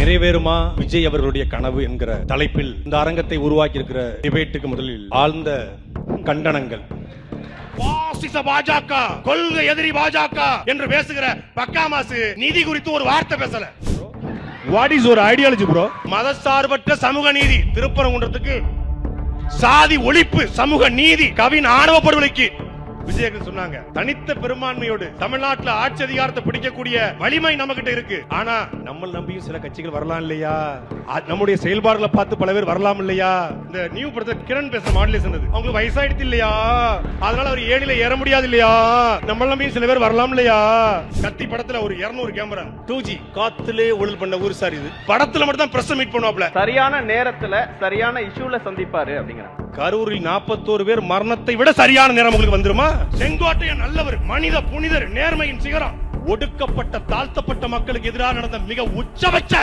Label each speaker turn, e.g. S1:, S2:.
S1: நிறைவேறுமா விஜய் அவர்களுடைய கனவு என்கிற தலைப்பில் இந்த அரங்கத்தை உருவாக்கி இருக்கிற டிபேட்டுக்கு முதலில் ஆழ்ந்த கண்டனங்கள்.
S2: பாசிச பாஜக, கொள்கை எதிரி பாஜக என்று பேசுகிற பக்காமாசு நிதி குறித்து ஒரு வார்த்தை பேசல. வாட் இஸ் ஒரு ஐடியாலஜி ப்ரோ? மதசார்பற்ற சமூக நீதி, திருப்பரங்குன்றத்துக்கு சாதி ஒழிப்பு, சமூக நீதி, கவின் ஆணவ படுகொலைக்கு விஜயர்கள் சொன்னாங்க. தனித்த பெரும்பான்மையோடு தமிழ்நாட்டில் ஆட்சி அதிகாரத்தை பிடிக்கக்கூடிய வலிமை நம்ம கிட்ட இருக்கு. ஆனா நம்ம நம்பியும் சில கட்சிகள் வரலாம் இல்லையா? நம்முடைய செயல்பாடுகளை பார்த்து பல பேர் வரலாம் இல்லையா? இந்த நியூ படத்தை கிரண் பேசுற மாடுலேஷன் அது. அவங்களுக்கு வயசாயிடுச்சு இல்லையா? அதனால அவர் ஏணில ஏற முடியாது இல்லையா? நம்ம நம்பியும் சில பேர் வரலாம் இல்லையா? கத்தி படத்துல ஒரு 200 கேமரா 2G காத்திலே ஒழுல் பண்ண ஊர் சார். இது படத்துல மட்டும் தான் பிரஸ் மீட் பண்ணுவாப்ல.
S3: சரியான நேரத்துல சரியான இஷ்யூல சந்திப்பாரு அப்படிங்கிற.
S2: கரூரில் 41 பேர் மரணத்தை விட சரியான நேரம் உங்களுக்கு வந்துருமா? செங்கோட்டையன் நல்லவர், மனித புனிதர், நேர்மையின் சிகரம். ஒடுக்கப்பட்ட தாழ்த்தப்பட்ட மக்களுக்கு எதிராக நடந்த மிக உச்சபட்ச